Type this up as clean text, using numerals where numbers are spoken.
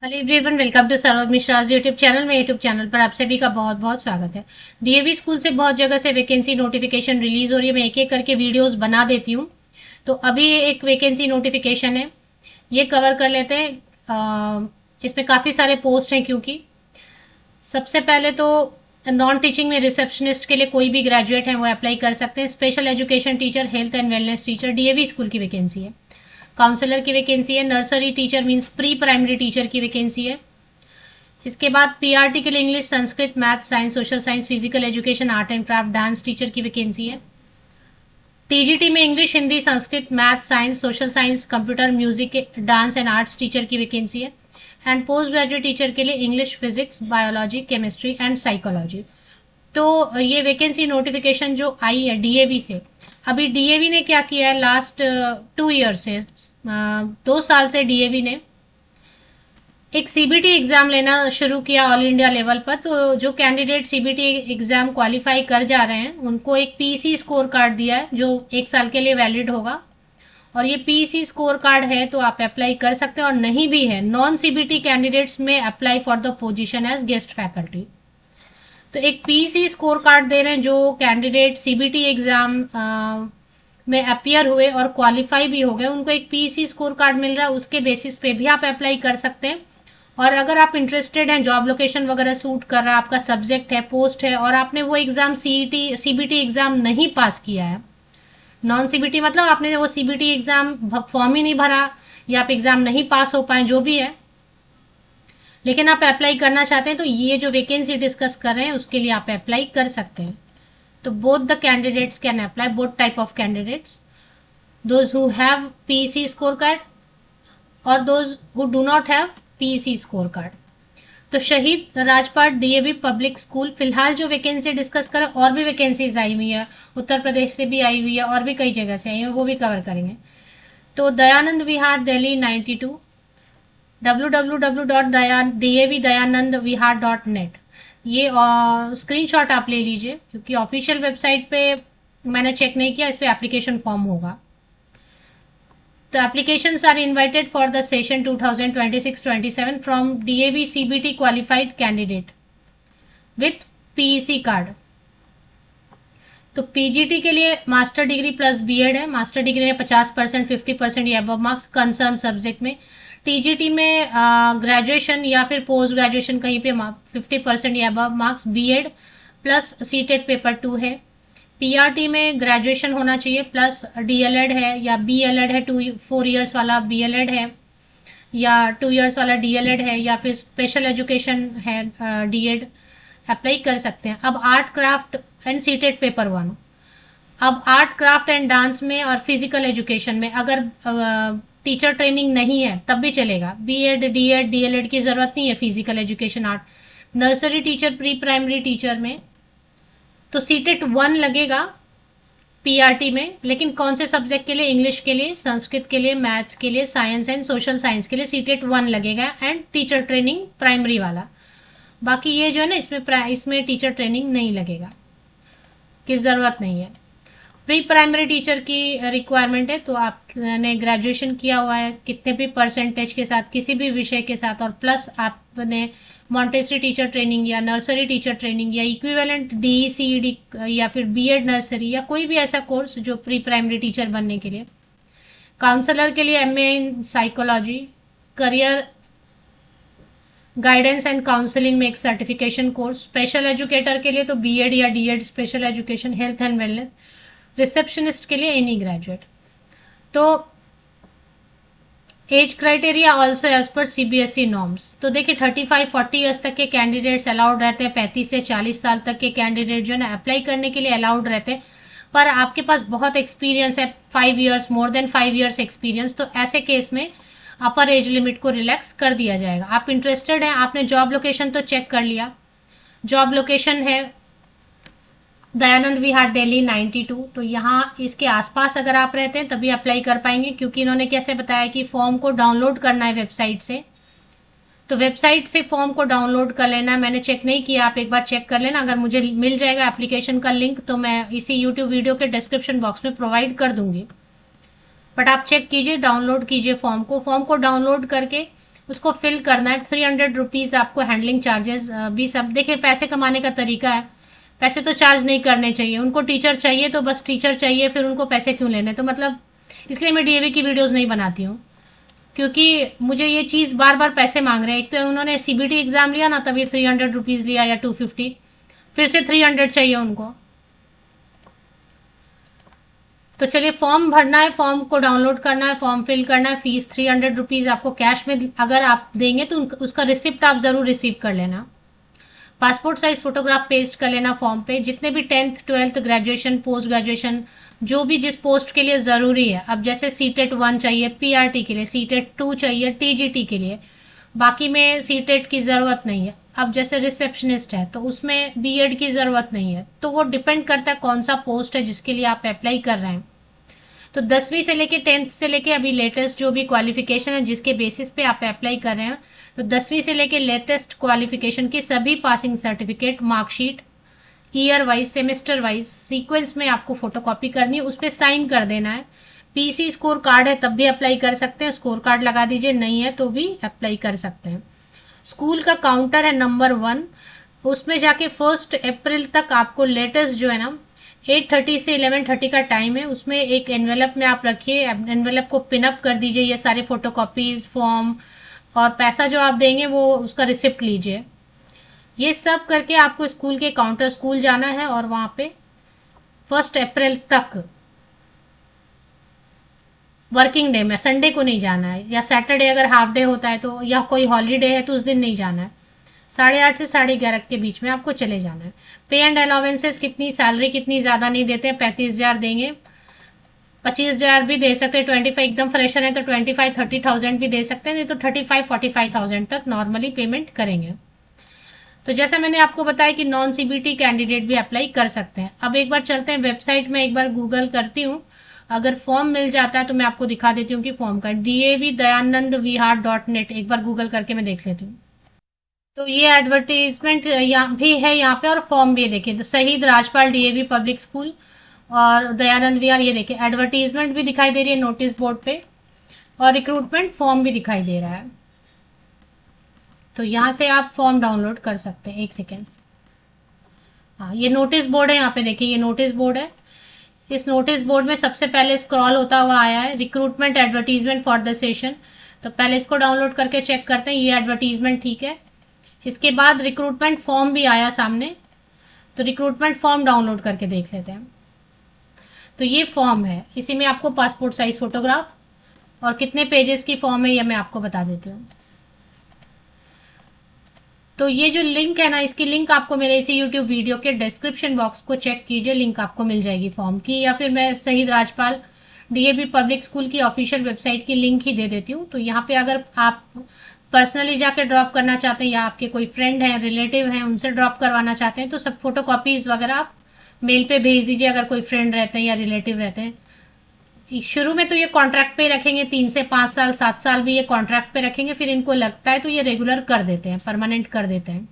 Hello everyone, welcome to Saroj Mishra YouTube channel में। YouTube channel पर आप सभी का बहुत बहुत स्वागत है। डीएवी स्कूल से बहुत जगह से वैकेंसी नोटिफिकेशन रिलीज हो रही है। मैं एक एक करके वीडियोस बना देती हूँ। तो अभी एक वैकेंसी नोटिफिकेशन है, ये कवर कर लेते हैं। इसमें काफ़ी सारे पोस्ट हैं क्योंकि सबसे पहले तो नॉन टीचिंग में रिसेप्शनिस्ट के लिए कोई भी ग्रेजुएट है वो अप्लाई कर सकते हैं। Special education teacher, health and wellness teacher, DAV school की वैकेंसी है। काउंसलर की वैकेंसी है। Nursery teacher means pre primary teacher की वैकेंसी है। इसके बाद पीआरटी के लिए English, Sanskrit, math, science, social science, physical education, art and craft, dance teacher की वैकेंसी है। टीजीटी में English, Hindi, Sanskrit, math, science, social science, computer, music, dance and arts teacher की वैकेंसी है। एंड पोस्ट ग्रेजुएट टीचर के लिए English, physics, biology, chemistry and psychology. तो ये vacancy notification जो आई है डीएवी से, अभी डीएवी ने क्या किया है लास्ट 2 ईयर से, 2 साल से डीएवी ने एक सीबीटी एग्जाम लेना शुरू किया ऑल इंडिया लेवल पर। तो जो कैंडिडेट सीबीटी एग्जाम क्वालिफाई कर जा रहे हैं उनको एक पीसी स्कोर कार्ड दिया है जो 1 साल के लिए वैलिड होगा। और ये पीसी स्कोर कार्ड है तो आप अप्लाई कर सकते हैं, और नहीं भी है नॉन सीबीटी कैंडिडेट्स में apply for the position as guest faculty. तो एक पीसी स्कोर कार्ड दे रहे हैं जो कैंडिडेट सीबीटी एग्जाम में अपियर हुए और क्वालिफाई भी हो गए, उनको एक पीसी स्कोर कार्ड मिल रहा है। उसके बेसिस पे भी आप अप्लाई कर सकते हैं। और अगर आप इंटरेस्टेड हैं, जॉब लोकेशन वगैरह सूट कर रहा है, आपका सब्जेक्ट है, पोस्ट है, और आपने वो एग्जाम सीईटी सीबीटी एग्जाम नहीं पास किया है, नॉन सीबीटी मतलब आपने वो सीबीटी एग्जाम फॉर्म ही नहीं भरा या आप एग्जाम नहीं पास हो पाए, जो भी है, लेकिन आप अप्लाई करना चाहते हैं, तो ये जो वैकेंसी डिस्कस कर रहे हैं उसके लिए आप अप्लाई कर सकते हैं। तो both the candidates can apply, both type of candidates, those who have PC score card और those who do not have PC score card. तो शहीद राजपाट डीएवी पब्लिक स्कूल फिलहाल जो वैकेंसी डिस्कस करें, और भी वैकेंसीज आई हुई है, उत्तर प्रदेश से भी आई हुई है और भी कई जगह से आई है, वो भी कवर करेंगे। तो दयानंद विहार दिल्ली 92, www.davanandvihar.net, ये स्क्रीनशॉट आप ले लीजिए क्योंकि ऑफिशियल वेबसाइट पे मैंने चेक नहीं किया, इस पे एप्लीकेशन फॉर्म होगा। तो applications are invited for the session 2026-27 from DAV CBT qualified candidate with PEC card. तो पीजीटी के लिए मास्टर डिग्री प्लस बीएड है। मास्टर डिग्री में 50%, 50% या अबव मार्क्स कंसर्न सब्जेक्ट में। टीजीटी में ग्रेजुएशन या फिर पोस्ट ग्रेजुएशन कहीं पे 50% या above marks, BEd plus CTET paper 2 है। पीआरटी में ग्रेजुएशन होना चाहिए प्लस डीएलएड है या बीएलएड है, 4 इयर्स वाला बीएलएड है या 2 इयर्स वाला डीएलएड है या फिर स्पेशल एजुकेशन है डीएड, अप्लाई कर सकते हैं। अब art craft and CTET paper 1। अब आर्ट क्राफ्ट एंड डांस में और फिजिकल एजुकेशन में अगर टीचर ट्रेनिंग नहीं है तब भी चलेगा। बीएड, डीएड, डीएलएड की जरूरत नहीं है physical education, art. Nursery teacher, pre primary teacher में तो सीटेट 1 लगेगा पीआरटी में, लेकिन कौन से सब्जेक्ट के लिए? इंग्लिश के लिए, संस्कृत के लिए, मैथ्स के लिए, साइंस एंड सोशल साइंस के लिए सीटेट 1 लगेगा एंड टीचर ट्रेनिंग प्राइमरी वाला। बाकी ये जो है ना, इसमें टीचर ट्रेनिंग नहीं लगेगा, की जरूरत नहीं है। प्री प्राइमरी टीचर की रिक्वायरमेंट है, तो आपने ग्रेजुएशन किया हुआ है कितने भी परसेंटेज के साथ किसी भी विषय के साथ, और प्लस आपने मॉन्टेसरी टीचर ट्रेनिंग या नर्सरी टीचर ट्रेनिंग या इक्विवेलेंट डीईसीडी या फिर बीएड नर्सरी या कोई भी ऐसा कोर्स जो प्री प्राइमरी टीचर बनने के लिए। काउंसलर के लिए MA in psychology, career guidance and counselling में एक सर्टिफिकेशन कोर्स। स्पेशल एजुकेटर के लिए तो बीएड या DEd special education, health and wellness. Receptionist के लिए एनी ग्रेजुएट। तो एज क्राइटेरिया ऑल्सो एज पर सीबीएसई नॉर्म्स। तो देखिए 35-40 ईयर्स तक के कैंडिडेट्स अलाउड रहते हैं, 35 से 40 साल तक के कैंडिडेट जो है ना अप्लाई करने के लिए अलाउड रहते हैं। पर आपके पास बहुत एक्सपीरियंस है, 5 years, more than 5 years experience, तो ऐसे केस में अपर एज लिमिट को रिलैक्स कर दिया जाएगा। आप इंटरेस्टेड हैं, आपने जॉब लोकेशन तो चेक कर लिया, जॉब लोकेशन है दयानंद विहार दिल्ली 92। तो यहाँ इसके आसपास अगर आप रहते हैं तभी अप्लाई कर पाएंगे, क्योंकि इन्होंने कैसे बताया कि फॉर्म को डाउनलोड करना है वेबसाइट से। तो वेबसाइट से फॉर्म को डाउनलोड कर लेना है। मैंने चेक नहीं किया, आप एक बार चेक कर लेना। अगर मुझे मिल जाएगा एप्लीकेशन का लिंक तो मैं इसी यूट्यूब वीडियो के डिस्क्रिप्शन बॉक्स में प्रोवाइड कर दूंगी, बट आप चेक कीजिए, डाउनलोड कीजिए फॉर्म को। फॉर्म को डाउनलोड करके उसको फिल करना है। 300 रुपीज़ आपको हैंडलिंग चार्जेस भी सब। देखिए पैसे कमाने का तरीका है, पैसे तो चार्ज नहीं करने चाहिए। उनको टीचर चाहिए तो बस टीचर चाहिए, फिर उनको पैसे क्यों लेने। तो मतलब इसलिए मैं डीएवी की वीडियोस नहीं बनाती हूँ, क्योंकि मुझे ये चीज़ बार बार पैसे मांग रहे हैं। एक तो उन्होंने सीबीटी एग्जाम लिया ना, तभी 300 रुपीज़ लिया या 250, फिर से 300 चाहिए उनको। तो चलिए फॉर्म भरना है, फॉर्म को डाउनलोड करना है, फॉर्म फिल करना है। फीस 300 रुपीज़ आपको कैश में अगर आप देंगे तो उसका रिसिप्ट आप ज़रूर रिसीव कर लेना। पासपोर्ट साइज फोटोग्राफ पेस्ट कर लेना फॉर्म पे। जितने भी 10th 12th graduation post graduation जो भी जिस पोस्ट के लिए ज़रूरी है, अब जैसे सीटेट 1 चाहिए पीआरटी के लिए, सीटेट 2 चाहिए टीजीटी के लिए, बाकी में सीटेट की ज़रूरत नहीं है। अब जैसे रिसेप्शनिस्ट है तो उसमें बीएड की ज़रूरत नहीं है। तो वो डिपेंड करता है कौन सा पोस्ट है जिसके लिए आप अप्लाई कर रहे हैं। तो 10वीं से लेके 10th से लेके अभी लेटेस्ट जो भी क्वालिफिकेशन है जिसके बेसिस पे आप अप्लाई कर रहे हैं, तो 10वीं से लेके लेटेस्ट क्वालिफिकेशन की सभी passing certificate, marksheet, year wise semester wise sequence में आपको फोटोकॉपी करनी है, उस पर साइन कर देना है। पीसी स्कोर कार्ड है तब भी अप्लाई कर सकते हैं, स्कोर कार्ड लगा दीजिए, नहीं है तो भी अप्लाई कर सकते हैं। स्कूल का काउंटर है नंबर 1, उसमें जाके 1 अप्रैल तक आपको लेटेस्ट जो है ना 8:30 से 11:30 का टाइम है, उसमें एक एनवेलप में आप रखिए, एनवेलप को पिनअप कर दीजिए ये सारे फोटोकॉपीज, फॉर्म, और पैसा जो आप देंगे वो उसका रिसिप्ट लीजिए। ये सब करके आपको स्कूल के काउंटर स्कूल जाना है और वहां पे 1 अप्रैल तक वर्किंग डे में, संडे को नहीं जाना है, या सैटरडे अगर हाफ डे होता है तो, या कोई हॉलीडे है तो उस दिन नहीं जाना है। 8:30 से 11:30 के बीच में आपको चले जाना है। पे एंड अलाउंसेस कितनी, सैलरी कितनी ज़्यादा नहीं देते, 35,000 देंगे, 25,000 भी दे सकते हैं। 25 एकदम फ्रेशर है तो 25-30,000 भी दे सकते हैं, नहीं तो 35-45,000 तक नॉर्मली पेमेंट करेंगे। तो जैसा मैंने आपको बताया कि नॉन सीबीटी कैंडिडेट भी अप्लाई कर सकते हैं। अब एक बार चलते हैं वेबसाइट में, एक बार गूगल करती हूँ, अगर फॉर्म मिल जाता है तो मैं आपको दिखा देती हूँ कि फॉर्म का davdayanandvihar.net एक बार गूगल करके मैं देख लेती हूँ। तो ये एडवर्टीजमेंट यहाँ भी है यहाँ पे, और फॉर्म भी देखिए, तो शहीद राजपाल डीएवी पब्लिक स्कूल और दयानंद विहार, ये देखिए एडवर्टीजमेंट भी दिखाई दे रही है नोटिस बोर्ड पे, और रिक्रूटमेंट फॉर्म भी दिखाई दे रहा है। तो यहाँ से आप फॉर्म डाउनलोड कर सकते हैं। एक सेकेंड, हाँ ये नोटिस बोर्ड है, यहाँ पे देखिए ये नोटिस बोर्ड है। इस नोटिस बोर्ड में सबसे पहले स्क्रॉल होता हुआ आया है recruitment advertisement for the session, तो पहले इसको डाउनलोड करके चेक करते हैं ये एडवर्टीजमेंट ठीक है। इसके बाद रिक्रूटमेंट फॉर्म भी आया सामने, तो रिक्रूटमेंट फॉर्म डाउनलोड करके देख लेते हैं। तो ये फॉर्म है, इसी में आपको पासपोर्ट साइज फोटोग्राफ, और कितने पेजेस की फॉर्म है ये मैं आपको बता देती हूँ। तो ये जो लिंक है ना, इसकी लिंक आपको मेरे इसी यूट्यूब वीडियो के डिस्क्रिप्शन बॉक्स को चेक कीजिए, लिंक आपको मिल जाएगी फॉर्म की, या फिर मैं शहीद राजपाल डीएवी पब्लिक स्कूल की ऑफिशियल वेबसाइट की लिंक ही दे देती हूँ। तो यहाँ पे अगर आप पर्सनली जाकर ड्रॉप करना चाहते हैं, या आपके कोई फ्रेंड हैं, रिलेटिव हैं, उनसे ड्रॉप करवाना चाहते हैं, तो सब फोटो कॉपीज वगैरह आप मेल पे भेज दीजिए, अगर कोई फ्रेंड रहते हैं या रिलेटिव रहते हैं। शुरू में तो ये कॉन्ट्रैक्ट पे रखेंगे, 3 से 5 साल 7 साल भी ये कॉन्ट्रैक्ट पे रखेंगे, फिर इनको लगता है तो ये रेगुलर कर देते हैं, परमानेंट कर देते हैं।